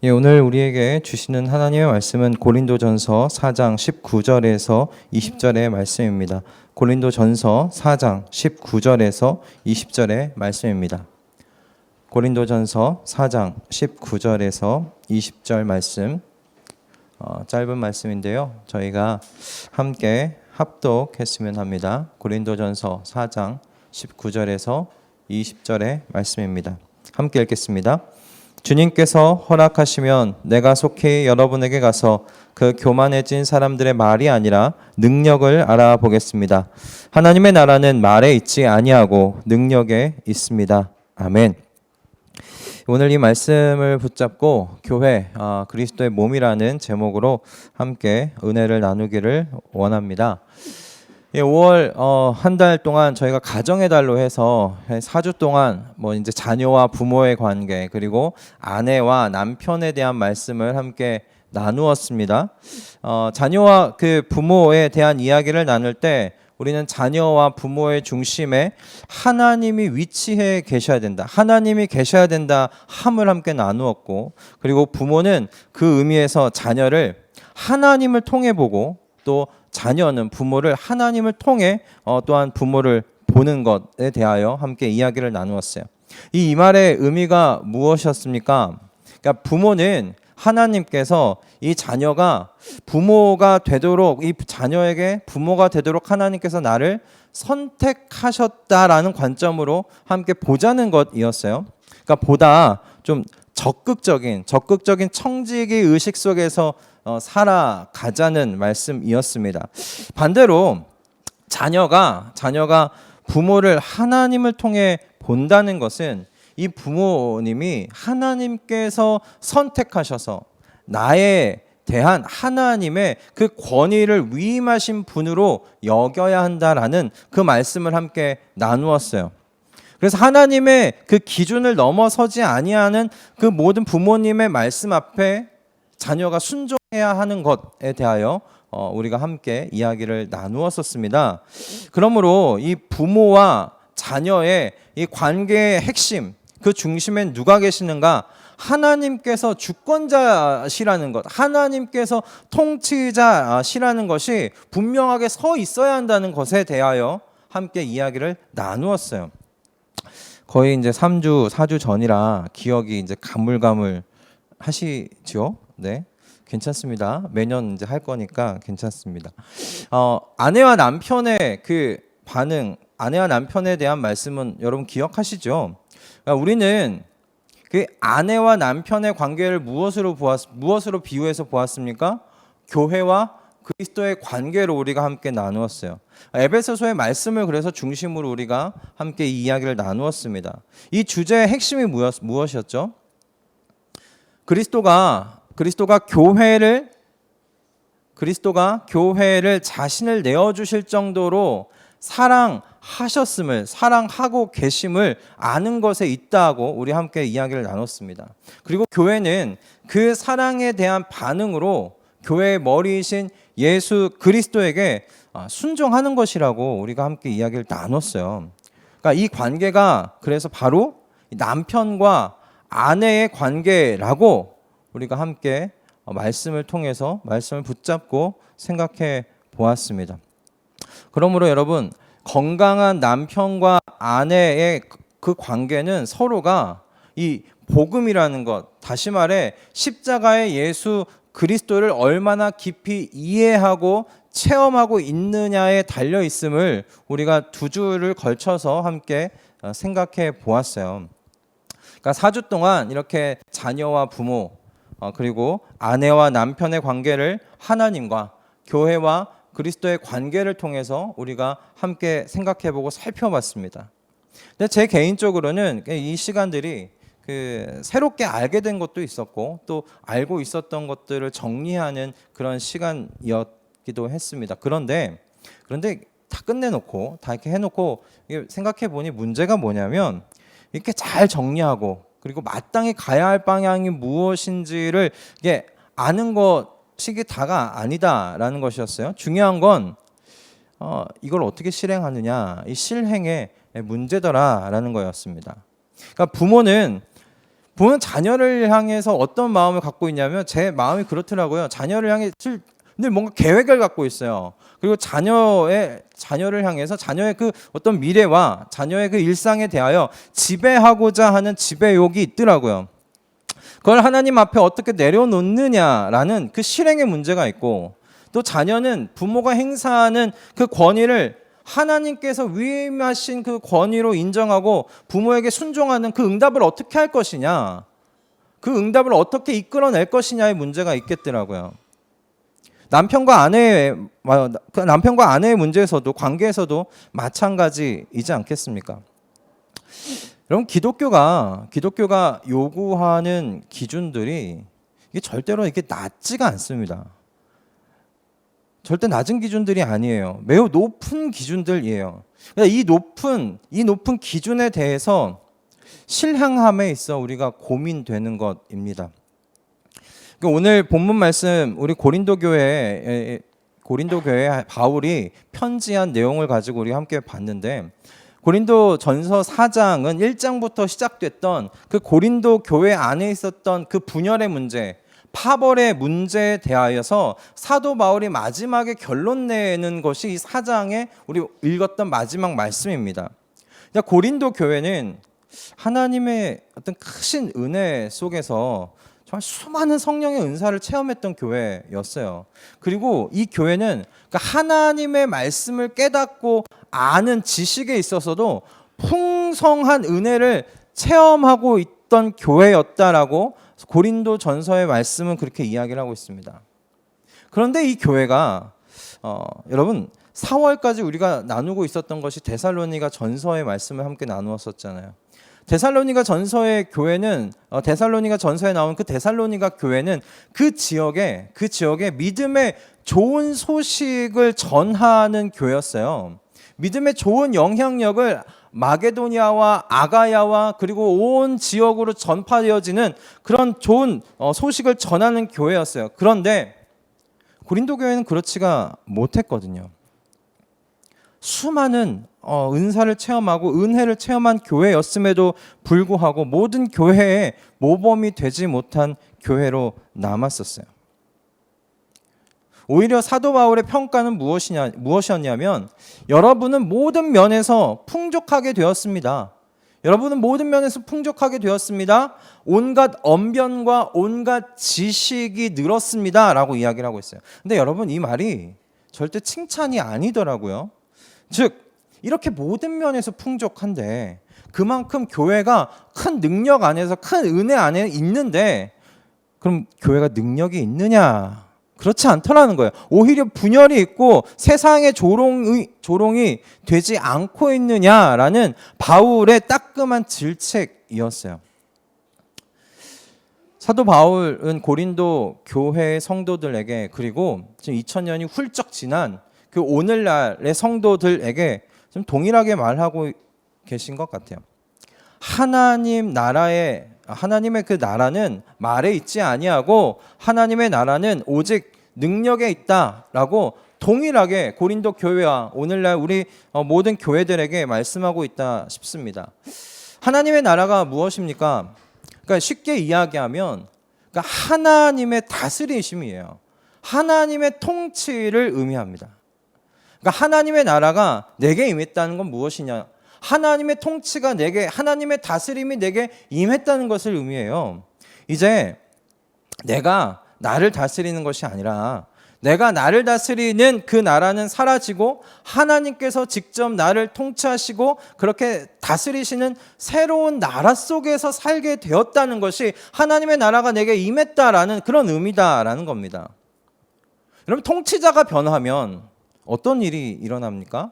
예, 오늘 우리에게 주시는 하나님의 말씀은 고린도전서 4장 19절에서 20절의 말씀입니다. 고린도전서 4장 19절에서 20절의 말씀입니다. 고린도전서 4장 19절에서 20절 말씀, 짧은 말씀인데요. 저희가 함께 합독했으면 합니다. 고린도전서 4장 19절에서 20절의 말씀입니다. 함께 읽겠습니다. 주님께서 허락하시면 내가 속히 여러분에게 가서 그 교만해진 사람들의 말이 아니라 능력을 알아보겠습니다. 하나님의 나라는 말에 있지 아니하고 능력에 있습니다. 아멘. 오늘 이 말씀을 붙잡고 교회 그리스도의 몸이라는 제목으로 함께 은혜를 나누기를 원합니다. 5월 한 달 동안 저희가 가정의 달로 해서 4주 동안 이제 자녀와 부모의 관계 그리고 아내와 남편에 대한 말씀을 함께 나누었습니다. 자녀와 그 부모에 대한 이야기를 나눌 때 우리는 자녀와 부모의 중심에 하나님이 위치해 계셔야 된다. 하나님이 계셔야 된다 함을 함께 나누었고, 그리고 부모는 그 의미에서 자녀를 하나님을 통해 보고 또 자녀는 부모를 하나님을 통해 또한 부모를 보는 것에 대하여 함께 이야기를 나누었어요. 이 말의 의미가 무엇이었습니까? 그러니까 부모는 하나님께서 이 자녀가 부모가 되도록, 이 자녀에게 부모가 되도록 하나님께서 나를 선택하셨다라는 관점으로 함께 보자는 것이었어요. 그러니까 보다 좀 적극적인 청지기 의식 속에서 살아가자는 말씀이었습니다. 반대로 자녀가 부모를 하나님을 통해 본다는 것은 이 부모님이 하나님께서 선택하셔서 나에 대한 하나님의 그 권위를 위임하신 분으로 여겨야 한다라는 그 말씀을 함께 나누었어요. 그래서 하나님의 그 기준을 넘어서지 아니하는 그 모든 부모님의 말씀 앞에 자녀가 순종해야 하는 것에 대하여 우리가 함께 이야기를 나누었었습니다. 그러므로 이 부모와 자녀의 이 관계의 핵심, 그 중심엔 누가 계시는가? 하나님께서 주권자시라는 것, 하나님께서 통치자시라는 것이 분명하게 서 있어야 한다는 것에 대하여 함께 이야기를 나누었어요. 거의 이제 3주, 4주 전이라 기억이 이제 가물가물 하시죠? 네. 괜찮습니다. 매년 이제 할 거니까 괜찮습니다. 아내와 남편의 그 반응, 아내와 남편에 대한 말씀은 여러분 기억하시죠? 그러니까 우리는 그 아내와 남편의 관계를 무엇으로 비유해서 보았습니까? 교회와 그리스도의 관계로 우리가 함께 나누었어요. 에베소서의 말씀을 그래서 중심으로 우리가 함께 이 이야기를 나누었습니다. 이 주제의 핵심이 무엇이었죠? 그리스도가 교회를 자신을 내어주실 정도로 사랑하고 계심을 아는 것에 있다고 우리 함께 이야기를 나눴습니다. 그리고 교회는 그 사랑에 대한 반응으로 교회의 머리이신 예수 그리스도에게 순종하는 것이라고 우리가 함께 이야기를 나눴어요. 그러니까 이 관계가 그래서 바로 남편과 아내의 관계라고 우리가 함께 말씀을 통해서 말씀을 붙잡고 생각해 보았습니다. 그러므로 여러분, 건강한 남편과 아내의 그 관계는 서로가 이 복음이라는 것, 다시 말해 십자가의 예수 그리스도를 얼마나 깊이 이해하고 체험하고 있느냐에 달려 있음을 우리가 2주를 걸쳐서 함께 생각해 보았어요. 그러니까 4주 동안 이렇게 자녀와 부모 그리고 아내와 남편의 관계를 하나님과 교회와 그리스도의 관계를 통해서 우리가 함께 생각해보고 살펴봤습니다. 근데 제 개인적으로는 이 시간들이 새롭게 알게 된 것도 있었고 또 알고 있었던 것들을 정리하는 그런 시간이었기도 했습니다. 그런데 다 끝내놓고 다 이렇게 해놓고 생각해보니 문제가 뭐냐면 이렇게 잘 정리하고 그리고 마땅히 가야 할 방향이 무엇인지를 아는 것이 다가 아니다라는 것이었어요. 중요한 건 이걸 어떻게 실행하느냐, 이 실행의 문제더라라는 거였습니다. 그러니까 부모는 보면 자녀를 향해서 어떤 마음을 갖고 있냐면 제 마음이 그렇더라고요. 자녀를 향해 늘 뭔가 계획을 갖고 있어요. 그리고 자녀를 향해서 자녀의 그 어떤 미래와 자녀의 그 일상에 대하여 지배하고자 하는 지배욕이 있더라고요. 그걸 하나님 앞에 어떻게 내려놓느냐라는 그 실행의 문제가 있고, 또 자녀는 부모가 행사하는 그 권위를 하나님께서 위임하신 그 권위로 인정하고 부모에게 순종하는 그 응답을 어떻게 할 것이냐, 그 응답을 어떻게 이끌어낼 것이냐의 문제가 있겠더라고요. 남편과 아내의 문제에서도, 관계에서도 마찬가지이지 않겠습니까? 여러분, 기독교가 요구하는 기준들이 이게 절대로 이게 낮지가 않습니다. 절대 낮은 기준들이 아니에요. 매우 높은 기준들이에요. 그러니까 이 높은 기준에 대해서 실행함에 있어 우리가 고민되는 것입니다. 오늘 본문 말씀, 우리 고린도 교회에 바울이 편지한 내용을 가지고 우리 함께 봤는데, 고린도 전서 4장은 1장부터 시작됐던 그 고린도 교회 안에 있었던 그 분열의 문제, 파벌의 문제에 대하여서 사도 바울이 마지막에 결론 내는 것이 이 4장에 우리 읽었던 마지막 말씀입니다. 고린도 교회는 하나님의 어떤 크신 은혜 속에서 정말 수많은 성령의 은사를 체험했던 교회였어요. 그리고 이 교회는 하나님의 말씀을 깨닫고 아는 지식에 있어서도 풍성한 은혜를 체험하고 있던 교회였다라고 고린도 전서의 말씀은 그렇게 이야기를 하고 있습니다. 그런데 이 교회가 여러분 4월까지 우리가 나누고 있었던 것이 데살로니가 전서의 말씀을 함께 나누었었잖아요. 데살로니가 전서의 교회는 데살로니가 전서에 나온 그 데살로니가 교회는 그 지역에 믿음의 좋은 소식을 전하는 교회였어요. 믿음의 좋은 영향력을 마게도니아와 아가야와 그리고 온 지역으로 전파되어지는 그런 좋은 소식을 전하는 교회였어요. 그런데 고린도 교회는 그렇지가 못했거든요. 수많은 은사를 체험하고 은혜를 체험한 교회였음에도 불구하고 모든 교회에 모범이 되지 못한 교회로 남았었어요. 오히려 사도 바울의 평가는 무엇이었냐면, 여러분은 모든 면에서 풍족하게 되었습니다. 여러분은 모든 면에서 풍족하게 되었습니다. 온갖 언변과 온갖 지식이 늘었습니다. 라고 이야기를 하고 있어요. 근데 여러분, 이 말이 절대 칭찬이 아니더라고요. 즉, 이렇게 모든 면에서 풍족한데 그만큼 교회가 큰 능력 안에서, 큰 은혜 안에 있는데, 그럼 교회가 능력이 있느냐? 그렇지 않더라는 거예요. 오히려 분열이 있고 세상의 조롱이 되지 않고 있느냐라는 바울의 따끔한 질책이었어요. 사도 바울은 고린도 교회 성도들에게, 그리고 지금 2000년이 훌쩍 지난 그 오늘날의 성도들에게 좀 동일하게 말하고 계신 것 같아요. 하나님의 그 나라는 말에 있지 아니하고 하나님의 나라는 오직 능력에 있다라고 동일하게 고린도 교회와 오늘날 우리 모든 교회들에게 말씀하고 있다 싶습니다. 하나님의 나라가 무엇입니까? 그러니까 쉽게 이야기하면 하나님의 다스리심이에요. 하나님의 통치를 의미합니다. 그러니까 하나님의 나라가 내게 임했다는 건 무엇이냐? 하나님의 통치가 하나님의 다스림이 내게 임했다는 것을 의미해요. 이제 내가 나를 다스리는 것이 아니라, 내가 나를 다스리는 그 나라는 사라지고 하나님께서 직접 나를 통치하시고 그렇게 다스리시는 새로운 나라 속에서 살게 되었다는 것이 하나님의 나라가 내게 임했다라는 그런 의미다라는 겁니다. 여러분, 통치자가 변하면 어떤 일이 일어납니까?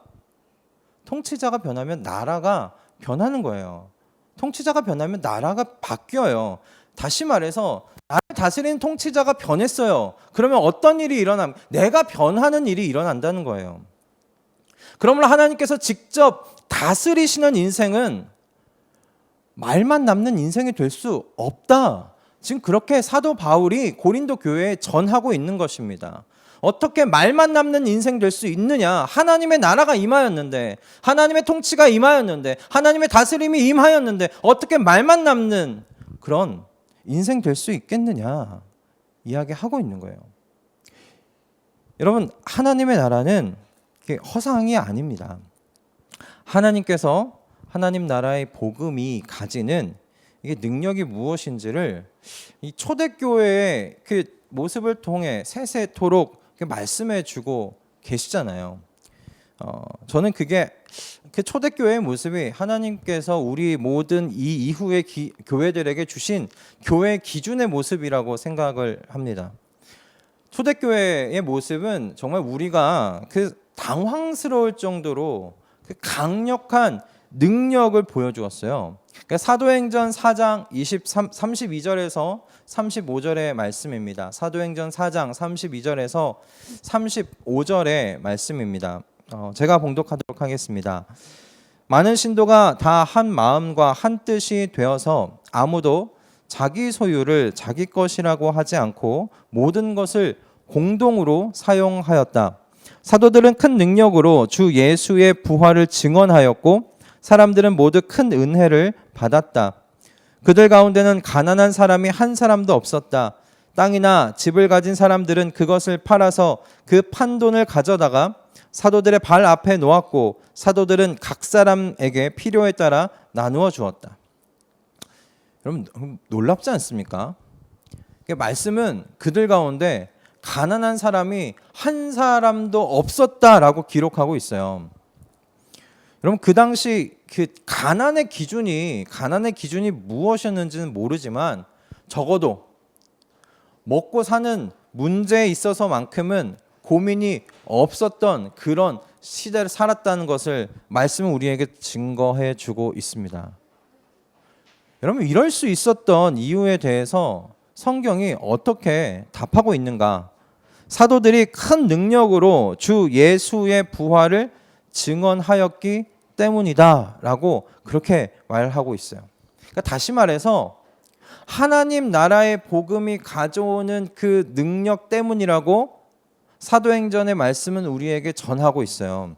통치자가 변하면 나라가 변하는 거예요. 통치자가 변하면 나라가 바뀌어요. 다시 말해서 나를 다스리는 통치자가 변했어요. 그러면 어떤 일이 일어납니까? 내가 변하는 일이 일어난다는 거예요. 그러므로 하나님께서 직접 다스리시는 인생은 말만 남는 인생이 될 수 없다. 지금 그렇게 사도 바울이 고린도 교회에 전하고 있는 것입니다. 어떻게 말만 남는 인생 될 수 있느냐? 하나님의 나라가 임하였는데, 하나님의 통치가 임하였는데, 하나님의 다스림이 임하였는데 어떻게 말만 남는 그런 인생 될 수 있겠느냐 이야기하고 있는 거예요. 여러분, 하나님의 나라는 허상이 아닙니다. 하나님께서 하나님 나라의 복음이 가지는 이게 능력이 무엇인지를 이 초대교회의 그 모습을 통해 세세토록 말씀해 주고 계시잖아요. 저는 그게 그 초대교회의 모습이 하나님께서 우리 모든 이 이후의 교회들에게 주신 교회 기준의 모습이라고 생각을 합니다. 초대교회의 모습은 정말 우리가 그 당황스러울 정도로 그 강력한 능력을 보여주었어요. 그러니까 사도행전 4장 32절에서 35절의 말씀입니다. 사도행전 4장 32절에서 35절의 말씀입니다. 제가 봉독하도록 하겠습니다. 많은 신도가 다 한 마음과 한 뜻이 되어서 아무도 자기 소유를 자기 것이라고 하지 않고 모든 것을 공동으로 사용하였다. 사도들은 큰 능력으로 주 예수의 부활을 증언하였고 사람들은 모두 큰 은혜를 받았다. 그들 가운데는 가난한 사람이 한 사람도 없었다. 땅이나 집을 가진 사람들은 그것을 팔아서 그 판돈을 가져다가 사도들의 발 앞에 놓았고 사도들은 각 사람에게 필요에 따라 나누어 주었다. 여러분, 놀랍지 않습니까? 말씀은 그들 가운데 가난한 사람이 한 사람도 없었다라고 기록하고 있어요. 여러분, 그 당시 그 가난의 기준이 무엇이었는지는 모르지만 적어도 먹고 사는 문제에 있어서만큼은 고민이 없었던 그런 시대를 살았다는 것을 말씀은 우리에게 증거해 주고 있습니다. 여러분, 이럴 수 있었던 이유에 대해서 성경이 어떻게 답하고 있는가? 사도들이 큰 능력으로 주 예수의 부활을 증언하였기 때문이다라고 그렇게 말하고 있어요. 그러니까 다시 말해서 하나님 나라의 복음이 가져오는 그 능력 때문이라고 사도행전의 말씀은 우리에게 전하고 있어요.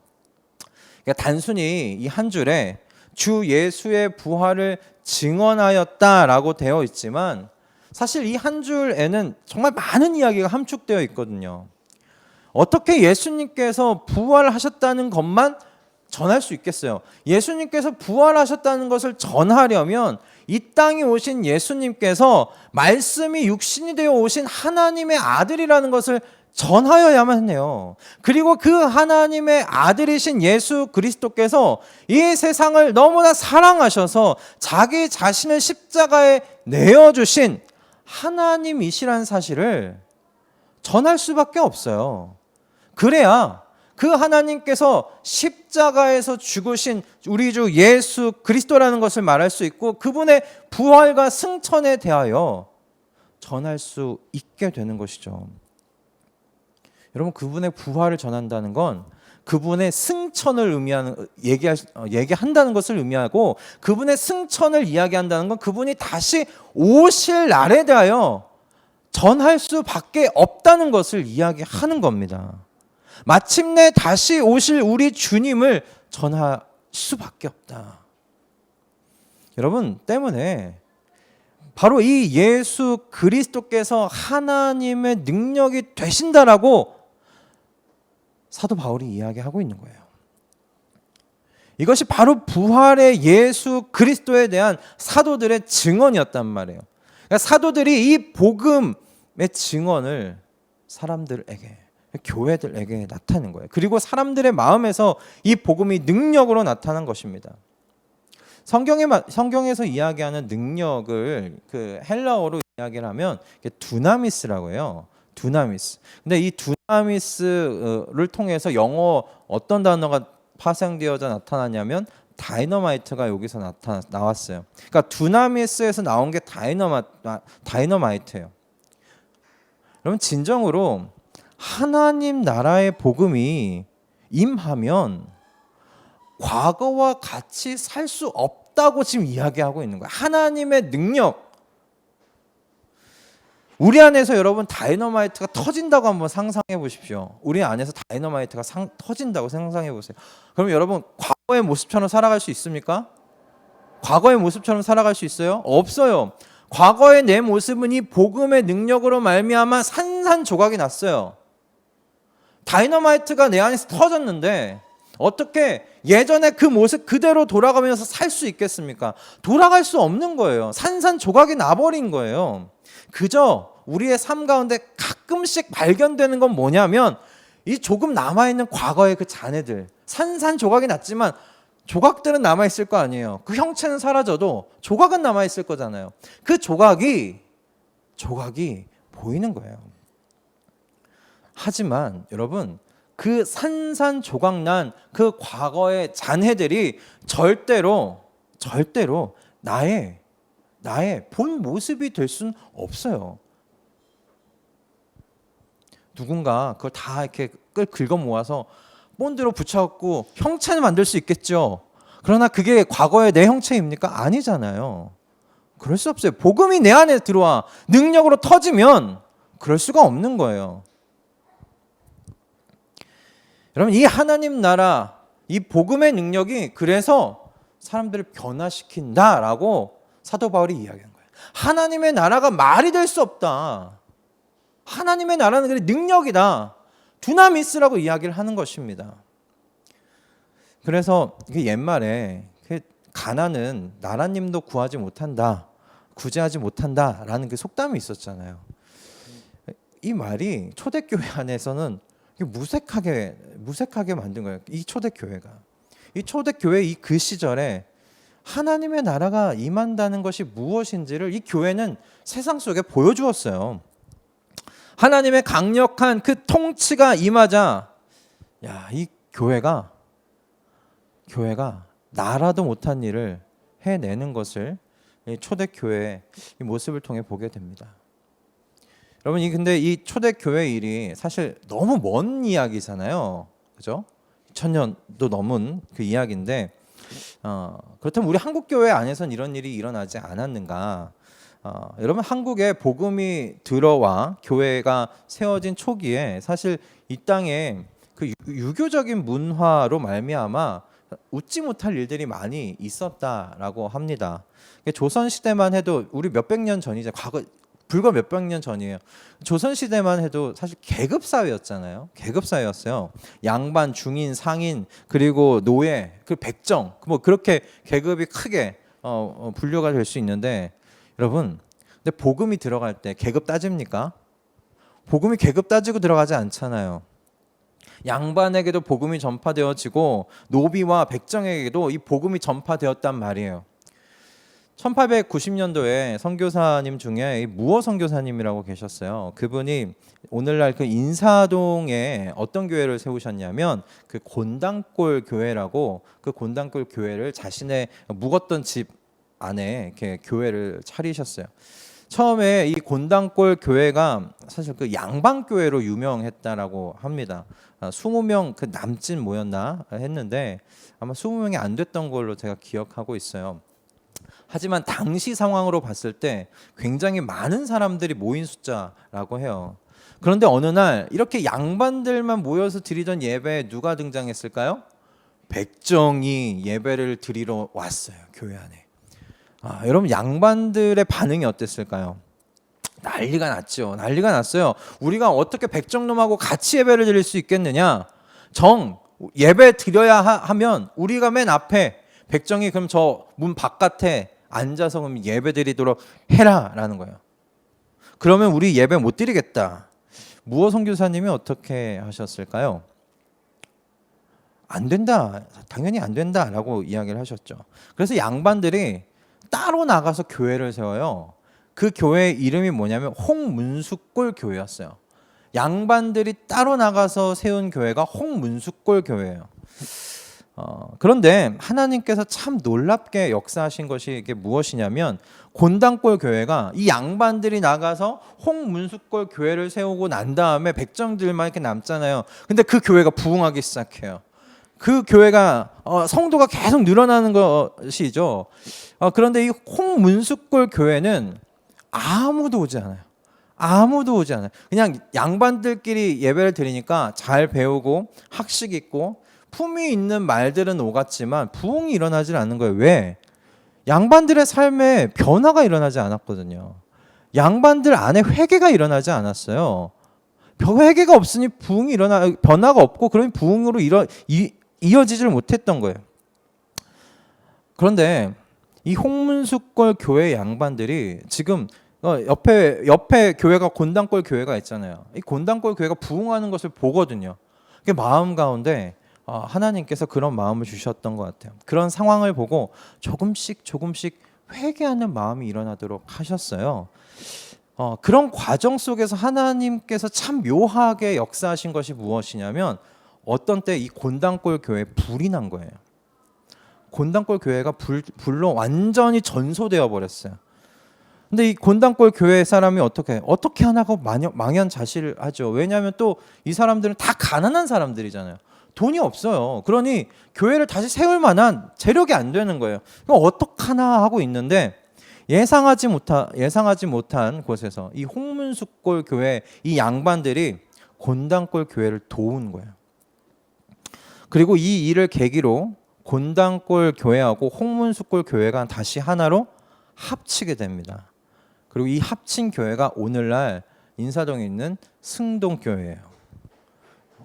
그러니까 단순히 이 한 줄에 주 예수의 부활을 증언하였다라고 되어 있지만 사실 이 한 줄에는 정말 많은 이야기가 함축되어 있거든요. 어떻게 예수님께서 부활하셨다는 것만 전할 수 있겠어요? 예수님께서 부활하셨다는 것을 전하려면 이 땅에 오신 예수님께서 말씀이 육신이 되어 오신 하나님의 아들이라는 것을 전하여야만 해요. 그리고 그 하나님의 아들이신 예수 그리스도께서 이 세상을 너무나 사랑하셔서 자기 자신을 십자가에 내어주신 하나님이시라는 사실을 전할 수밖에 없어요. 그래야 그 하나님께서 십자가에서 죽으신 우리 주 예수 그리스도라는 것을 말할 수 있고 그분의 부활과 승천에 대하여 전할 수 있게 되는 것이죠. 여러분, 그분의 부활을 전한다는 건 그분의 승천을 의미하는 얘기한다는 것을 의미하고 그분의 승천을 이야기한다는 건 그분이 다시 오실 날에 대하여 전할 수밖에 없다는 것을 이야기하는 겁니다. 마침내 다시 오실 우리 주님을 전할 수밖에 없다. 여러분, 때문에 바로 이 예수 그리스도께서 하나님의 능력이 되신다라고 사도 바울이 이야기하고 있는 거예요. 이것이 바로 부활의 예수 그리스도에 대한 사도들의 증언이었단 말이에요. 그러니까 사도들이 이 복음의 증언을 사람들에게, 교회들에게 나타낸 거예요. 그리고 사람들의 마음에서 이 복음이 능력으로 나타난 것입니다. 성경에서 이야기하는 능력을 그 헬라어로 이야기를 하면 두나미스라고 해요. 두나미스. 근데 이 두나미스를 통해서 영어 어떤 단어가 파생되어져 나타나냐면 다이너마이트가 여기서 나왔어요. 그러니까 두나미스에서 나온 게 다이너마이트예요. 여러분, 진정으로 하나님 나라의 복음이 임하면 과거와 같이 살 수 없다고 지금 이야기하고 있는 거예요. 하나님의 능력. 우리 안에서 여러분 다이너마이트가 터진다고 한번 상상해 보십시오. 우리 안에서 다이너마이트가 터진다고 상상해 보세요. 그럼 여러분 과거의 모습처럼 살아갈 수 있습니까? 과거의 모습처럼 살아갈 수 있어요? 없어요. 과거의 내 모습은 이 복음의 능력으로 말미암아 산산조각이 났어요. 다이너마이트가 내 안에서 터졌는데 어떻게 예전에 그 모습 그대로 돌아가면서 살 수 있겠습니까? 돌아갈 수 없는 거예요. 산산조각이 나버린 거예요. 그저 우리의 삶 가운데 가끔씩 발견되는 건 뭐냐면 이 조금 남아있는 과거의 그 잔해들, 산산조각이 났지만 조각들은 남아있을 거 아니에요. 그 형체는 사라져도 조각은 남아있을 거잖아요. 그 조각이 보이는 거예요. 하지만 여러분, 그 산산조각난 그 과거의 잔해들이 절대로 나의 본 모습이 될 수는 없어요. 누군가 그걸 다 이렇게 긁어 모아서 본드로 붙여갖고 형체를 만들 수 있겠죠. 그러나 그게 과거의 내 형체입니까? 아니잖아요. 그럴 수 없어요. 복음이 내 안에 들어와 능력으로 터지면 그럴 수가 없는 거예요. 여러분, 이 하나님 나라, 이 복음의 능력이 그래서 사람들을 변화시킨다라고 사도 바울이 이야기한 거예요. 하나님의 나라가 말이 될 수 없다. 하나님의 나라는 그래 능력이다. 두나미스라고 이야기를 하는 것입니다. 그래서 옛말에 가난은 나라님도 구하지 못한다, 구제하지 못한다라는 그 속담이 있었잖아요. 이 말이 초대교회 안에서는 무색하게 만든 거예요. 이 초대교회 이 그 시절에 하나님의 나라가 임한다는 것이 무엇인지를 이 교회는 세상 속에 보여주었어요. 하나님의 강력한 그 통치가 임하자, 이 교회가 나라도 못한 일을 해내는 것을 초대교회의 이 모습을 통해 보게 됩니다. 여러분, 근데 이 초대교회 일이 사실 너무 먼 이야기잖아요. 그죠? 2000년도 넘은 그 이야기인데, 그렇다면 우리 한국교회 안에서는 이런 일이 일어나지 않았는가? 여러분, 한국에 복음이 들어와 교회가 세워진 초기에 사실 이 땅에 그 유교적인 문화로 말미암아 웃지 못할 일들이 많이 있었다라고 합니다. 조선 시대만 해도 우리 몇백 년 전이죠. 과거 불과 몇백 년 전이에요. 조선 시대만 해도 사실 계급 사회였잖아요. 계급 사회였어요. 양반, 중인, 상인, 그리고 노예, 그 백정, 뭐 그렇게 계급이 크게 분류가 될 수 있는데, 여러분, 근데 복음이 들어갈 때 계급 따집니까? 복음이 계급 따지고 들어가지 않잖아요. 양반에게도 복음이 전파되어지고 노비와 백정에게도 이 복음이 전파되었단 말이에요. 1890년도에 선교사님 중에 무어 선교사님이라고 계셨어요. 그분이 오늘날 그 인사동에 어떤 교회를 세우셨냐면 그 곤당골 교회라고, 그 곤당골 교회를 자신의 묵었던 집 안에 이렇게 교회를 차리셨어요. 처음에 이 곤당골 교회가 사실 그 양반교회로 유명했다라고 합니다. 20명 그 남짓 모였나 했는데 아마 20명이 안 됐던 걸로 제가 기억하고 있어요. 하지만 당시 상황으로 봤을 때 굉장히 많은 사람들이 모인 숫자라고 해요. 그런데 어느 날 이렇게 양반들만 모여서 드리던 예배에 누가 등장했을까요? 백정이 예배를 드리러 왔어요, 교회 안에. 여러분, 양반들의 반응이 어땠을까요? 난리가 났죠. 난리가 났어요. 우리가 어떻게 백정놈하고 같이 예배를 드릴 수 있겠느냐? 예배 드려야 하면 우리가 맨 앞에, 백정이 그럼 저 문 바깥에 앉아서 그럼 예배 드리도록 해라라는 거예요. 그러면 우리 예배 못 드리겠다. 무어 선교사님이 어떻게 하셨을까요? 안 된다. 당연히 안 된다라고 이야기를 하셨죠. 그래서 양반들이 따로 나가서 교회를 세워요. 그 교회의 이름이 뭐냐면 홍문숫골 교회였어요. 양반들이 따로 나가서 세운 교회가 홍문숫골 교회예요. 그런데 하나님께서 참 놀랍게 역사하신 것이 이게 무엇이냐면, 곤당골 교회가 이 양반들이 나가서 홍문숫골 교회를 세우고 난 다음에 백정들만 이렇게 남잖아요. 근데 그 교회가 부흥하기 시작해요. 그 교회가 성도가 계속 늘어나는 것이죠. 그런데 이 홍문숫골 교회는 아무도 오지 않아요. 아무도 오지 않아요. 그냥 양반들끼리 예배를 드리니까 잘 배우고 학식 있고 품위 있는 말들은 오갔지만 부흥이 일어나질 않는 거예요. 왜? 양반들의 삶에 변화가 일어나지 않았거든요. 양반들 안에 회개가 일어나지 않았어요. 회개가 없으니 변화가 없고 그러면 부흥으로 이어지질 못했던 거예요. 그런데 이 홍문숙골 교회 양반들이 지금 옆에 교회가 곤단골 교회가 있잖아요. 이 곤단골 교회가 부흥하는 것을 보거든요. 그 마음 가운데 하나님께서 그런 마음을 주셨던 것 같아요. 그런 상황을 보고 조금씩 회개하는 마음이 일어나도록 하셨어요. 그런 과정 속에서 하나님께서 참 묘하게 역사하신 것이 무엇이냐면 어떤 때 이 곤단골 교회에 불이 난 거예요. 곤단골 교회가 불로 완전히 전소되어 버렸어요. 근데 이 곤단골 교회 사람이 어떻게 하나고 망연자실을 하죠. 왜냐하면 또 이 사람들은 다 가난한 사람들이잖아요. 돈이 없어요. 그러니 교회를 다시 세울 만한 재력이 안 되는 거예요. 그럼 어떡하나 하고 있는데 예상하지 못한 곳에서 이 홍문숙골 교회 이 양반들이 곤단골 교회를 도운 거예요. 그리고 이 일을 계기로 곤단골 교회하고 홍문숙골 교회가 다시 하나로 합치게 됩니다. 그리고 이 합친 교회가 오늘날 인사동에 있는 승동교회예요.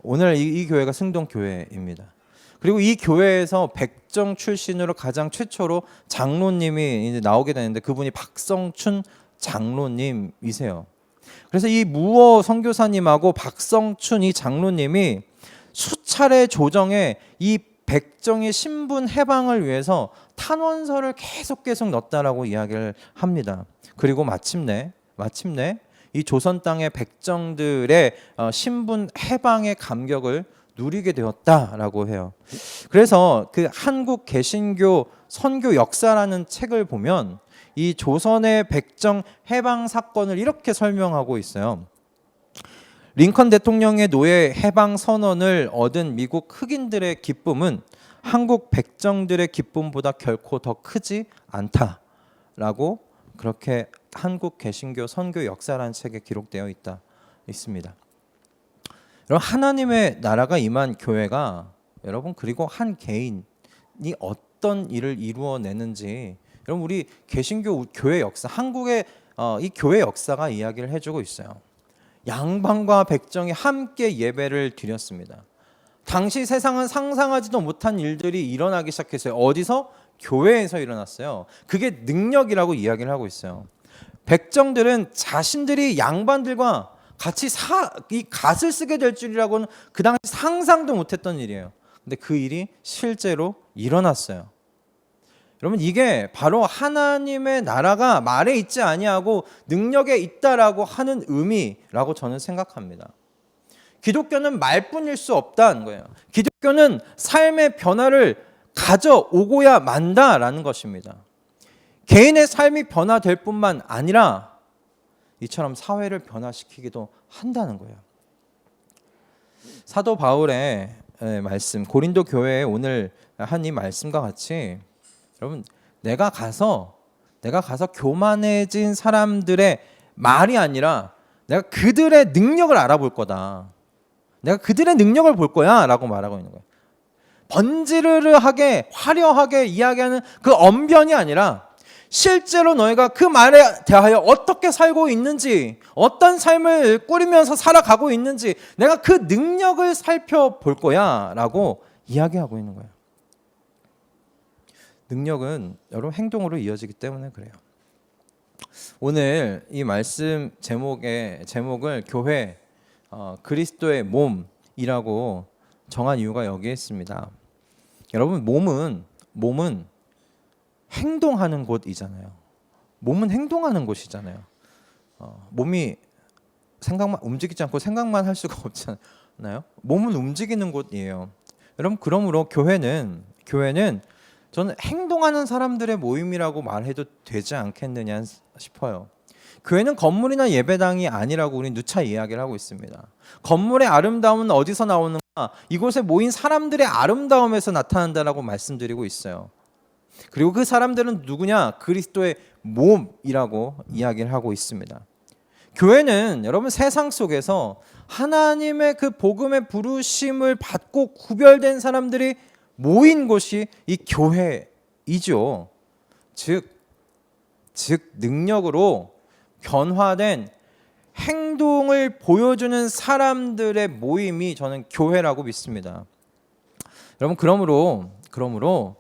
오늘 이 교회가 승동교회입니다. 그리고 이 교회에서 백정 출신으로 가장 최초로 장로님이 이제 나오게 되는데 그분이 박성춘 장로님이세요. 그래서 이 무어 선교사님하고 박성춘 이 장로님이 수차례 조정에 이 백정의 신분 해방을 위해서 탄원서를 계속 넣었다라고 이야기를 합니다. 그리고 마침내 이 조선 땅의 백정들의 신분 해방의 감격을 누리게 되었다라고 해요. 그래서 그 한국 개신교 선교 역사라는 책을 보면 이 조선의 백정 해방 사건을 이렇게 설명하고 있어요. 링컨 대통령의 노예 해방 선언을 얻은 미국 흑인들의 기쁨은 한국 백정들의 기쁨보다 결코 더 크지 않다라고 그렇게 한국 개신교 선교 역사라는 책에 기록되어 있습니다. 여러분 하나님의 나라가 임한 교회가 여러분 그리고 한 개인이 어떤 일을 이루어내는지 여러분 우리 개신교 교회 역사 한국의 이 교회 역사가 이야기를 해주고 있어요. 양반과 백정이 함께 예배를 드렸습니다. 당시 세상은 상상하지도 못한 일들이 일어나기 시작했어요. 어디서? 교회에서 일어났어요. 그게 능력이라고 이야기를 하고 있어요. 백정들은 자신들이 양반들과 같이 이 갓을 쓰게 될 줄이라고는 그 당시 상상도 못했던 일이에요. 근데 그 일이 실제로 일어났어요. 여러분 이게 바로 하나님의 나라가 말에 있지 아니하고 능력에 있다라고 하는 의미라고 저는 생각합니다. 기독교는 말뿐일 수 없다는 거예요. 기독교는 삶의 변화를 가져오고야 만다라는 것입니다. 개인의 삶이 변화될 뿐만 아니라 이처럼 사회를 변화시키기도 한다는 거예요. 사도 바울의 말씀 고린도 교회에 오늘 한 이 말씀과 같이 여러분 내가 가서 교만해진 사람들의 말이 아니라 내가 그들의 능력을 알아볼 거다. 내가 그들의 능력을 볼 거야 라고 말하고 있는 거예요. 번지르르하게 화려하게 이야기하는 그 언변이 아니라 실제로 너희가 그 말에 대하여 어떻게 살고 있는지 어떤 삶을 꾸리면서 살아가고 있는지 내가 그 능력을 살펴볼 거야 라고 이야기하고 있는 거예요. 능력은 여러분 행동으로 이어지기 때문에 그래요. 오늘 이 말씀 제목을 교회 그리스도의 몸이라고 정한 이유가 여기에 있습니다. 여러분 몸은 행동하는 곳이잖아요. 몸은 행동하는 곳이잖아요. 몸이 생각만 움직이지 않고 생각만 할 수가 없잖아요. 몸은 움직이는 곳이에요. 여러분 그러므로 교회는 저는 행동하는 사람들의 모임이라고 말해도 되지 않겠느냐 싶어요. 교회는 건물이나 예배당이 아니라고 우리 누차 이야기를 하고 있습니다. 건물의 아름다움은 어디서 나오는가? 이곳에 모인 사람들의 아름다움에서 나타난다라고 말씀드리고 있어요. 그리고 그 사람들은 누구냐? 그리스도의 몸이라고 이야기를 하고 있습니다. 교회는 여러분 세상 속에서 하나님의 그 복음의 부르심을 받고 구별된 사람들이 모인 곳이 이 교회이죠. 즉 능력으로 변화된 행동을 보여주는 사람들의 모임이 저는 교회라고 믿습니다. 여러분, 그러므로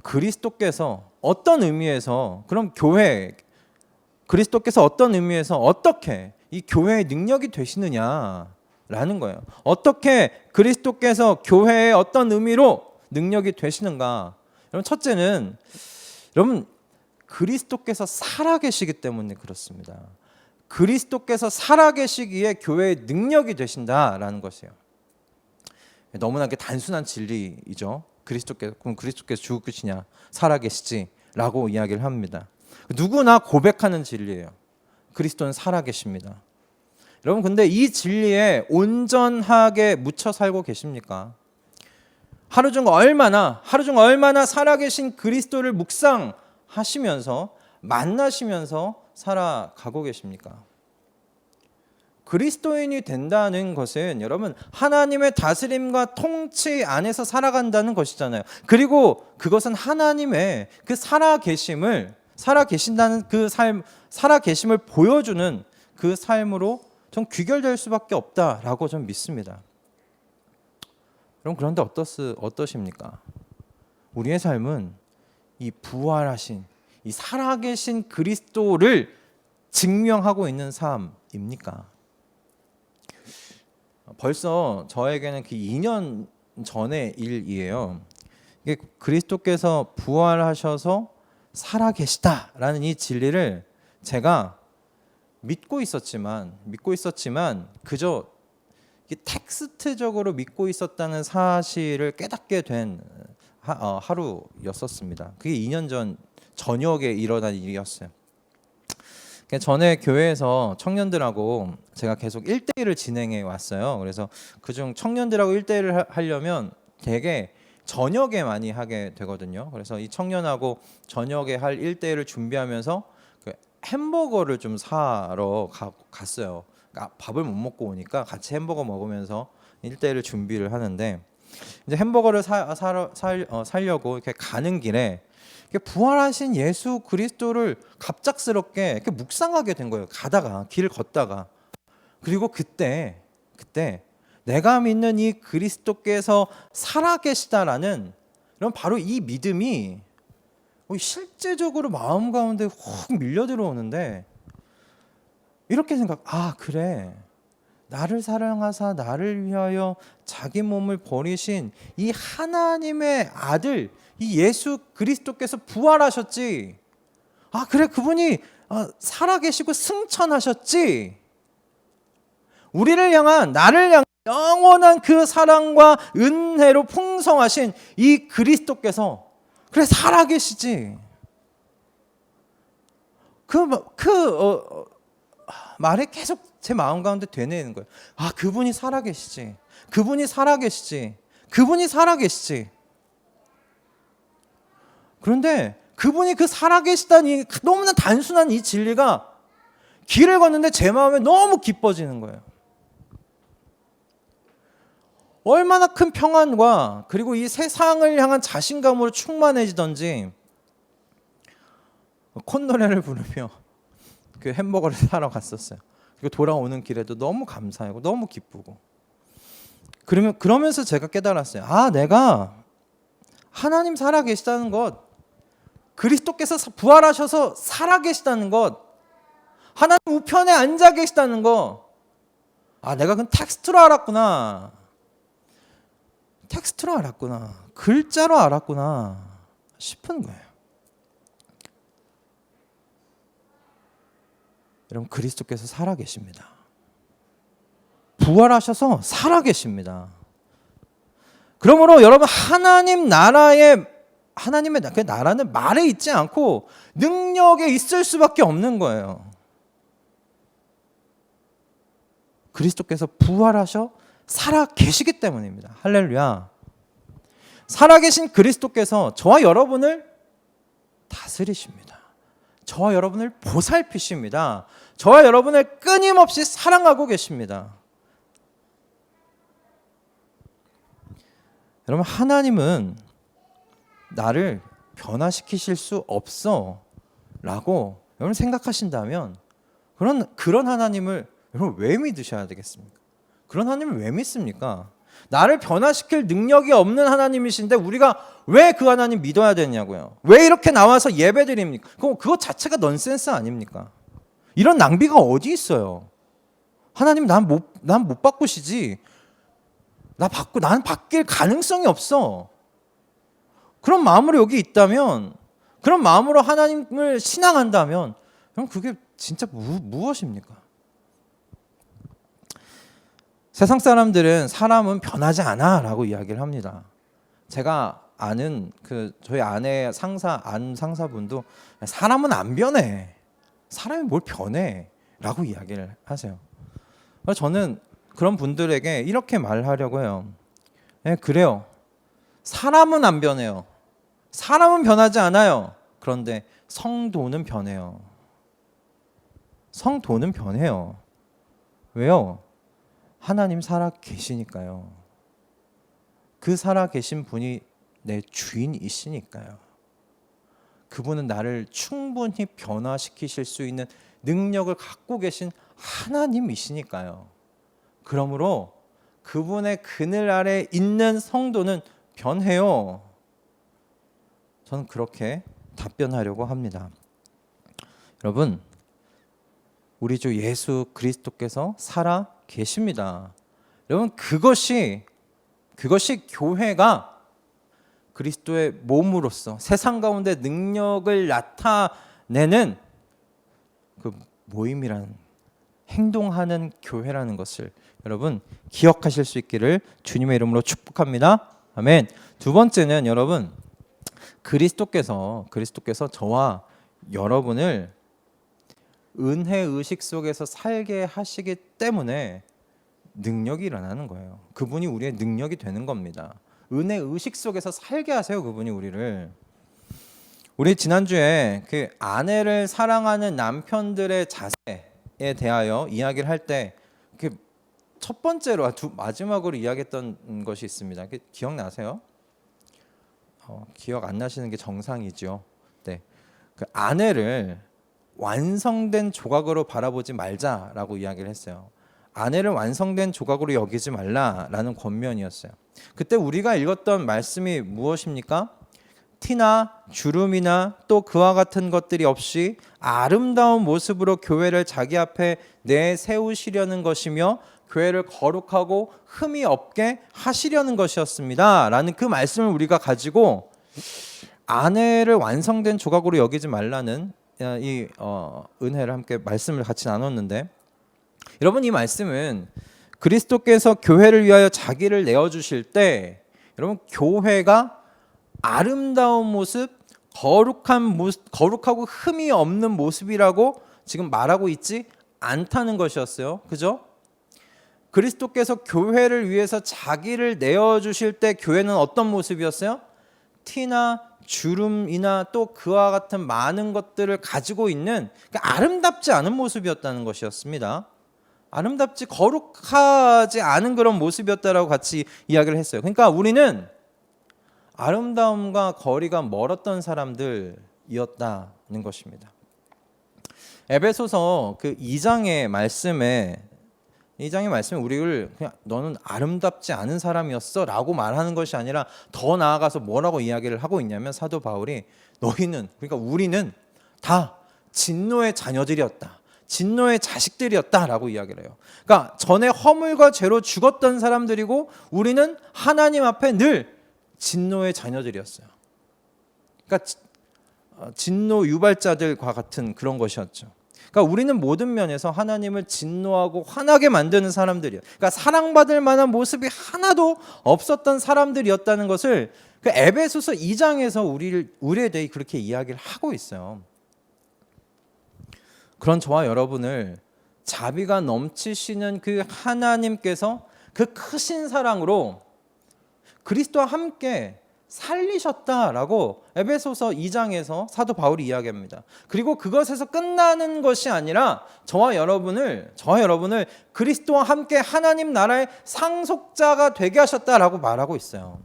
그리스도께서 어떤 의미에서, 그럼 교회, 그리스도께서 어떤 의미에서 어떻게 이 교회의 능력이 되시느냐라는 거예요. 어떻게 그리스도께서 교회의 어떤 의미로 능력이 되시는가? 여러분, 첫째는 여러분 그리스도께서 살아계시기 때문에 그렇습니다. 그리스도께서 살아계시기에 교회의 능력이 되신다라는 것이에요. 너무나 단순한 진리이죠. 그럼 그리스도께서 죽으시냐 살아계시지라고 이야기를 합니다. 누구나 고백하는 진리예요. 그리스도는 살아계십니다. 여러분, 근데 이 진리에 온전하게 묻혀 살고 계십니까? 하루 중 얼마나 살아계신 그리스도를 묵상하시면서 만나시면서 살아가고 계십니까? 그리스도인이 된다는 것은 여러분 하나님의 다스림과 통치 안에서 살아간다는 것이잖아요. 그리고 그것은 하나님의 그 살아계신다는 그 삶, 살아계심을 보여주는 그 삶으로 전 귀결될 수밖에 없다라고 전 믿습니다. 여러분, 그런데 어떠십니까? 우리의 삶은 이 부활하신, 이 살아계신 그리스도를 증명하고 있는 삶입니까? 벌써 저에게는 그 2년 전의 일이에요. 이게 그리스도께서 부활하셔서 살아계시다라는 이 진리를 제가 믿고 있었지만 그저 텍스트적으로 믿고 있었다는 사실을 깨닫게 된 하루였었습니다. 그게 2년 전 저녁에 일어난 일이었어요. 전에 교회에서 청년들하고 제가 계속 1대1을 진행해 왔어요. 그래서 그중 청년들하고 1대1을 하려면 되게 저녁에 많이 하게 되거든요. 그래서 이 청년하고 저녁에 할 1대1을 준비하면서 그 햄버거를 좀 사러 갔어요. 그러니까 밥을 못 먹고 오니까 같이 햄버거 먹으면서 1대1을 준비를 하는데, 이제 햄버거를 사려고 이렇게 가는 길에 부활하신 예수 그리스도를 갑작스럽게 이렇게 묵상하게 된 거예요. 길을 걷다가. 그리고 그때 내가 믿는 이 그리스도께서 살아계시다라는 이런 바로 이 믿음이 실제적으로 마음 가운데 훅 밀려 들어오는데, 이렇게 그래, 나를 사랑하사 나를 위하여 자기 몸을 버리신 이 하나님의 아들, 이 예수 그리스도께서 부활하셨지. 그래, 그분이 살아계시고 승천하셨지. 나를 향한 영원한 그 사랑과 은혜로 풍성하신 이 그리스도께서 그래 살아계시지. 말에 계속 제 마음 가운데 되뇌는 거예요. 그분이 살아계시지. 그런데 그분이 그 살아계시다는 이 너무나 단순한 이 진리가 길을 걷는데 제 마음에 너무 기뻐지는 거예요. 얼마나 큰 평안과 그리고 이 세상을 향한 자신감으로 충만해지던지 콧노래를 부르며 그 햄버거를 사러 갔었어요. 그리고 돌아오는 길에도 너무 감사하고 너무 기쁘고, 그러면서 제가 깨달았어요. 내가 하나님 살아계시다는 것, 그리스도께서 부활하셔서 살아계시다는 것, 하나님 우편에 앉아 계시다는 것, 내가 그건 텍스트로 알았구나. 글자로 알았구나 싶은 거예요. 여러분, 그리스도께서 살아계십니다. 부활하셔서 살아계십니다. 그러므로 여러분, 하나님의 그 나라는 말에 있지 않고 능력에 있을 수밖에 없는 거예요. 그리스도께서 부활하셔 살아계시기 때문입니다. 할렐루야. 살아계신 그리스도께서 저와 여러분을 다스리십니다. 저와 여러분을 보살피십니다. 저와 여러분을 끊임없이 사랑하고 계십니다. 여러분, 하나님은 나를 변화시키실 수 없어 라고 여러분 생각하신다면 그런 하나님을 여러분 왜 믿으셔야 되겠습니까? 그런 하나님을 왜 믿습니까? 나를 변화시킬 능력이 없는 하나님이신데 우리가 왜 그 하나님 믿어야 되냐고요. 왜 이렇게 나와서 예배드립니까? 그것 자체가 넌센스 아닙니까? 이런 낭비가 어디 있어요? 하나님 난 못 바꾸시지. 난 바뀔 가능성이 없어. 그런 마음으로 여기 있다면, 그런 마음으로 하나님을 신앙한다면 그럼 그게 진짜 무엇입니까? 세상 사람들은 사람은 변하지 않아 라고 이야기를 합니다. 제가 아는 저희 아내 상사분도 사람은 안 변해. 사람이 뭘 변해 라고 이야기를 하세요. 저는 그런 분들에게 이렇게 말하려고 해요. 그래요. 사람은 안 변해요. 사람은 변하지 않아요. 그런데 성도는 변해요. 성도는 변해요. 왜요? 하나님 살아 계시니까요. 그 살아 계신 분이 내 주인이시니까요. 그분은 나를 충분히 변화시키실 수 있는 능력을 갖고 계신 하나님이시니까요. 그러므로 그분의 그늘 아래 있는 성도는 변해요. 저는 그렇게 답변하려고 합니다. 여러분, 우리 주 예수 그리스도께서 살아 계십니다. 여러분, 그것이 교회가 그리스도의 몸으로서 세상 가운데 능력을 나타내는 그 모임이라는, 행동하는 교회라는 것을 여러분 기억하실 수 있기를 주님의 이름으로 축복합니다. 아멘. 두 번째는 여러분, 그리스도께서 저와 여러분을 은혜 의식 속에서 살게 하시기 때문에 능력이 일어나는 거예요. 그분이 우리의 능력이 되는 겁니다. 은혜 의식 속에서 살게 하세요. 그분이 우리를. 우리 지난주에 그 아내를 사랑하는 남편들의 자세에 대하여 이야기를 할 때 첫 번째로 마지막으로 이야기했던 것이 있습니다. 기억나세요? 기억 안 나시는 게 정상이죠. 네, 그 아내를 완성된 조각으로 바라보지 말자라고 이야기를 했어요. 아내를 완성된 조각으로 여기지 말라라는 권면이었어요. 그때 우리가 읽었던 말씀이 무엇입니까? 티나 주름이나 또 그와 같은 것들이 없이 아름다운 모습으로 교회를 자기 앞에 내세우시려는 것이며 교회를 거룩하고 흠이 없게 하시려는 것이었습니다 라는 그 말씀을 우리가 가지고 아내를 완성된 조각으로 여기지 말라는 이 은혜를 함께 말씀을 같이 나눴는데, 여러분, 이 말씀은 그리스도께서 교회를 위하여 자기를 내어주실 때 여러분 교회가 아름다운 모습, 거룩하고 흠이 없는 모습이라고 지금 말하고 있지 않다는 것이었어요. 그죠? 그리스도께서 교회를 위해서 자기를 내어주실 때 교회는 어떤 모습이었어요? 티나 주름이나 또 그와 같은 많은 것들을 가지고 있는 아름답지 않은 모습이었다는 것이었습니다. 아름답지 거룩하지 않은 그런 모습이었다라고 같이 이야기를 했어요. 그러니까 우리는 아름다움과 거리가 멀었던 사람들이었다는 것입니다. 에베소서 그 2장의 말씀에 우리를 그냥 너는 아름답지 않은 사람이었어 라고 말하는 것이 아니라 더 나아가서 뭐라고 이야기를 하고 있냐면 사도 바울이 그러니까 우리는 다 진노의 자녀들이었다, 진노의 자식들이었다 라고 이야기를 해요. 그러니까 전에 허물과 죄로 죽었던 사람들이고 우리는 하나님 앞에 늘 진노의 자녀들이었어요. 그러니까 진노 유발자들과 같은 그런 것이었죠. 그러니까 우리는 모든 면에서 하나님을 진노하고 화나게 만드는 사람들이에요. 그러니까 사랑받을 만한 모습이 하나도 없었던 사람들이었다는 것을 그 에베소서 2장에서 우리에 대해 그렇게 이야기를 하고 있어요. 그런 저와 여러분을 자비가 넘치시는 그 하나님께서 그 크신 사랑으로 그리스도와 함께 살리셨다라고 에베소서 2장에서 사도 바울이 이야기합니다. 그리고 그것에서 끝나는 것이 아니라 저와 여러분을 그리스도와 함께 하나님 나라의 상속자가 되게 하셨다라고 말하고 있어요.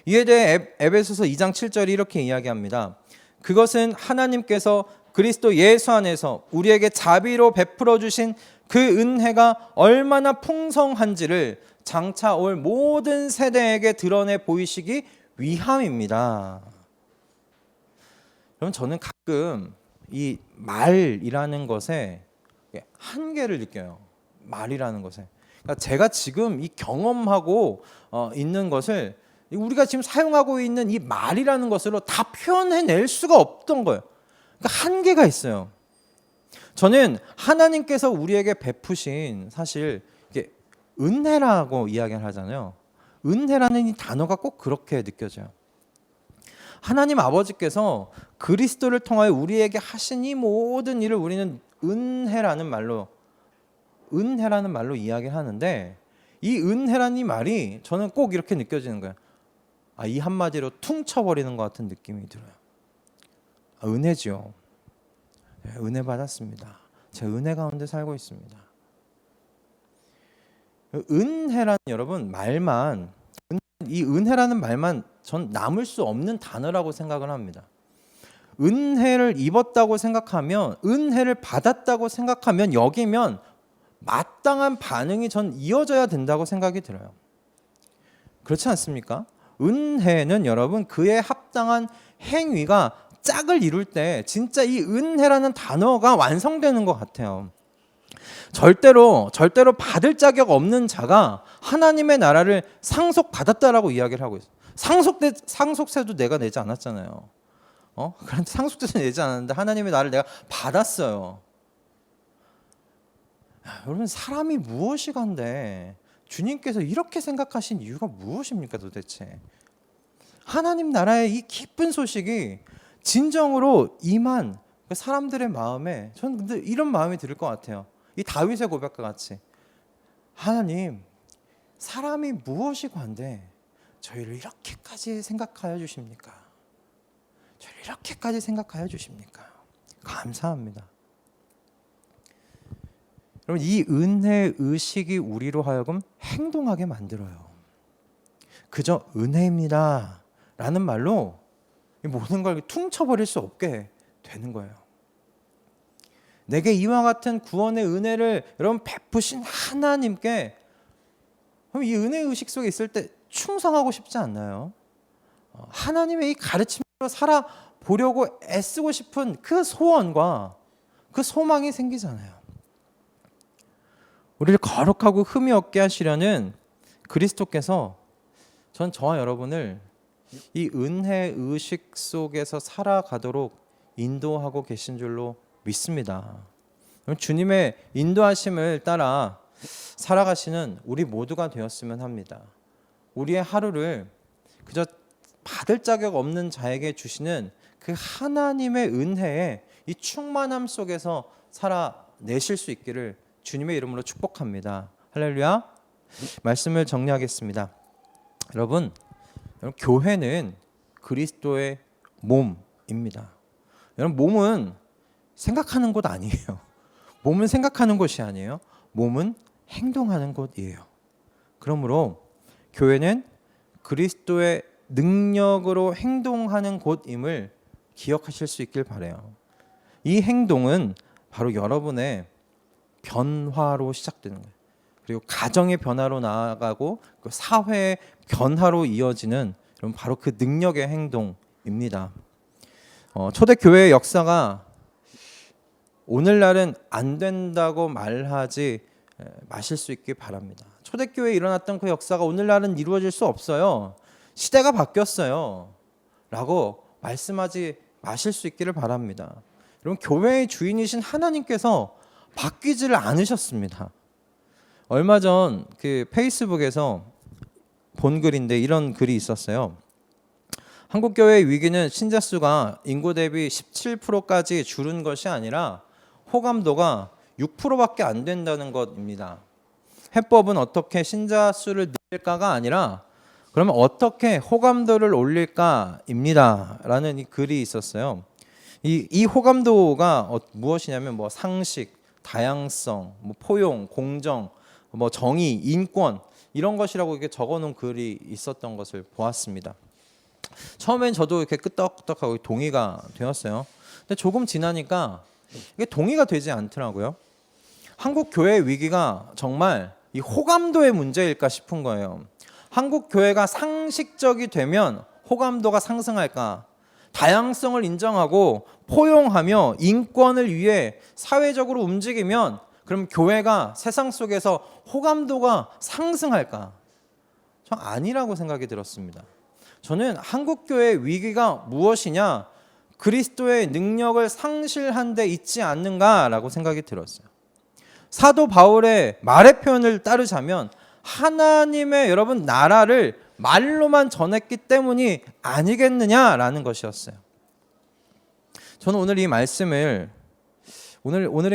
이에 대해 에베소서 2장 7절이 이렇게 이야기합니다. 그것은 하나님께서 그리스도 예수 안에서 우리에게 자비로 베풀어 주신 그 은혜가 얼마나 풍성한지를 장차 올 모든 세대에게 드러내 보이시기 위함입니다. 여러분, 저는 가끔 이 말이라는 것에 한계를 느껴요. 말이라는 것에. 그러니까 제가 지금 이 경험하고 있는 것을 우리가 지금 사용하고 있는 이 말이라는 것으로 다 표현해낼 수가 없던 거예요. 그러니까 한계가 있어요. 저는 하나님께서 우리에게 베푸신 사실 이게 은혜라고 이야기를 하잖아요. 은혜라는 이 단어가 꼭 그렇게 느껴져요. 하나님 아버지께서 그리스도를 통하여 우리에게 하신 이 모든 일을 우리는 은혜라는 말로 이야기를 하는데, 이 은혜라는 이 말이 저는 꼭 이렇게 느껴지는 거예요. 이 한마디로 퉁쳐버리는 것 같은 느낌이 들어요. 은혜지요. 은혜 받았습니다. 제 은혜 가운데 살고 있습니다. 은혜라는, 여러분, 말만, 이 은혜라는 말만 전 남을 수 없는 단어라고 생각을 합니다. 은혜를 입었다고 생각하면, 은혜를 받았다고 생각하면, 여기면 마땅한 반응이 전 이어져야 된다고 생각이 들어요. 그렇지 않습니까? 은혜는 여러분, 그에 합당한 행위가 짝을 이룰 때 진짜 이 은혜라는 단어가 완성되는 것 같아요. 절대로 받을 자격 없는 자가 하나님의 나라를 상속받았다라고 이야기를 하고 있어요. 상속세도 내가 내지 않았잖아요. 그런데 상속세도 내지 않았는데 하나님의 나라를 내가 받았어요. 여러분, 사람이 무엇이간데 주님께서 이렇게 생각하신 이유가 무엇입니까 도대체? 하나님 나라의 이 기쁜 소식이 진정으로 임한 사람들의 마음에, 저는 근데 이런 마음이 들 것 같아요. 이 다윗의 고백과 같이, 하나님, 사람이 무엇이간데 저희를 이렇게까지 생각하여 주십니까? 저희를 이렇게까지 생각하여 주십니까? 감사합니다. 여러분, 이 은혜 의식이 우리로 하여금 행동하게 만들어요. 그저 은혜입니다 라는 말로 모든 걸 퉁쳐버릴 수 없게 되는 거예요. 내게 이와 같은 구원의 은혜를 여러분 베푸신 하나님께, 이 은혜 의식 속에 있을 때 충성하고 싶지 않나요? 하나님의 이 가르침으로 살아보려고 애쓰고 싶은 그 소원과 그 소망이 생기잖아요. 우리를 거룩하고 흠이 없게 하시려는 그리스도께서 저와 여러분을 이 은혜 의식 속에서 살아가도록 인도하고 계신 줄로 믿습니다. 주님의 인도하심을 따라 살아가시는 우리 모두가 되었으면 합니다. 우리의 하루를 그저 받을 자격 없는 자에게 주시는 그 하나님의 은혜의 이 충만함 속에서 살아내실 수 있기를 주님의 이름으로 축복합니다. 할렐루야. 말씀을 정리하겠습니다. 여러분, 교회는 그리스도의 몸입니다. 여러분, 몸은 생각하는 곳 아니에요. 몸은 생각하는 곳이 아니에요. 몸은 행동하는 곳이에요. 그러므로 교회는 그리스도의 능력으로 행동하는 곳임을 기억하실 수 있길 바라요. 이 행동은 바로 여러분의 변화로 시작되는 거예요. 그리고 가정의 변화로 나아가고 그 사회의 변화로 이어지는 바로 그 능력의 행동입니다. 초대교회의 역사가 오늘날은 안 된다고 말하지 마실 수 있길 바랍니다. 초대교회에 일어났던 그 역사가 오늘날은 이루어질 수 없어요. 시대가 바뀌었어요 라고 말씀하지 마실 수 있기를 바랍니다. 여러분, 교회의 주인이신 하나님께서 바뀌지를 않으셨습니다. 얼마 전 그 페이스북에서 본 글인데 이런 글이 있었어요. 한국교회의 위기는 신자 수가 인구 대비 17%까지 줄은 것이 아니라 호감도가 6%밖에 안 된다는 것입니다. 해법은 어떻게 신자 수를 늘릴까가 아니라 그러면 어떻게 호감도를 올릴까입니다 라는 이 글이 있었어요. 이 호감도가 무엇이냐면 상식, 다양성, 포용, 공정, 정의, 인권 이런 것이라고 이렇게 적어놓은 글이 있었던 것을 보았습니다. 처음엔 저도 이렇게 끄떡끄떡하고 동의가 되었어요. 근데 조금 지나니까 이게 동의가 되지 않더라고요. 한국 교회 위기가 정말 이 호감도의 문제일까 싶은 거예요. 한국 교회가 상식적이 되면 호감도가 상승할까? 다양성을 인정하고 포용하며 인권을 위해 사회적으로 움직이면 그럼 교회가 세상 속에서 호감도가 상승할까? 전 아니라고 생각이 들었습니다. 저는 한국 교회의 위기가 무엇이냐? 그리스도의 능력을 상실한 데 있지 않는가라고 생각이 들었어요. 사도 바울의 말의 표현을 따르자면 하나님의 여러분 나라를 말로만 전했기 때문이 아니겠느냐라는 것이었어요. 저는 오늘의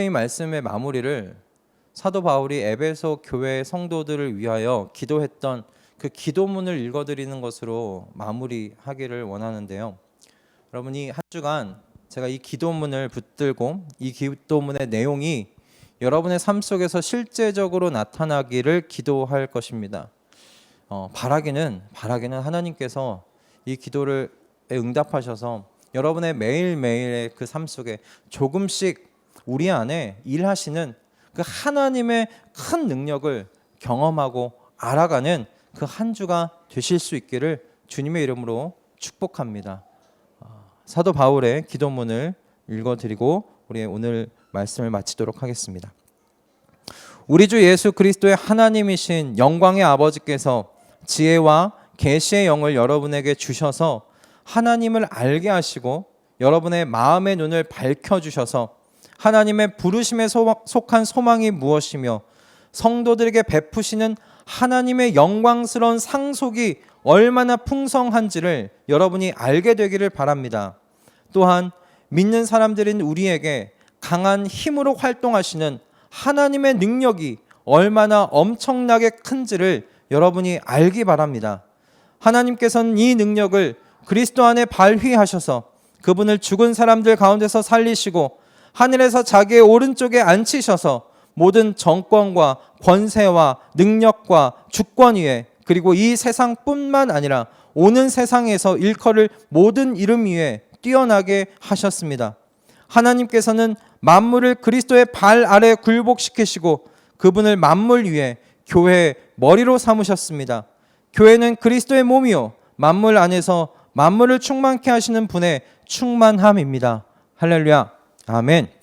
이 말씀의 마무리를 사도 바울이 에베소 교회 성도들을 위하여 기도했던 그 기도문을 읽어드리는 것으로 마무리하기를 원하는데요. 여러분이 한 주간 제가 이 기도문을 붙들고 이 기도문의 내용이 여러분의 삶 속에서 실제적으로 나타나기를 기도할 것입니다. 바라기는 하나님께서 이 기도를 응답하셔서 여러분의 매일매일의 그 삶 속에 조금씩 우리 안에 일하시는 그 하나님의 큰 능력을 경험하고 알아가는 그 한 주가 되실 수 있기를 주님의 이름으로 축복합니다. 사도 바울의 기도문을 읽어드리고 우리 오늘 말씀을 마치도록 하겠습니다. 우리 주 예수 그리스도의 하나님이신 영광의 아버지께서 지혜와 계시의 영을 여러분에게 주셔서 하나님을 알게 하시고 여러분의 마음의 눈을 밝혀주셔서 하나님의 부르심에 속한 소망이 무엇이며 성도들에게 베푸시는 하나님의 영광스러운 상속이 얼마나 풍성한지를 여러분이 알게 되기를 바랍니다. 또한 믿는 사람들인 우리에게 강한 힘으로 활동하시는 하나님의 능력이 얼마나 엄청나게 큰지를 여러분이 알기 바랍니다. 하나님께서는 이 능력을 그리스도 안에 발휘하셔서 그분을 죽은 사람들 가운데서 살리시고 하늘에서 자기의 오른쪽에 앉히셔서 모든 정권과 권세와 능력과 주권 위에 그리고 이 세상뿐만 아니라 오는 세상에서 일컬을 모든 이름 위에 뛰어나게 하셨습니다. 하나님께서는 만물을 그리스도의 발 아래 굴복시키시고 그분을 만물 위에 교회의 머리로 삼으셨습니다. 교회는 그리스도의 몸이요 만물 안에서 만물을 충만케 하시는 분의 충만함입니다. 할렐루야. 아멘.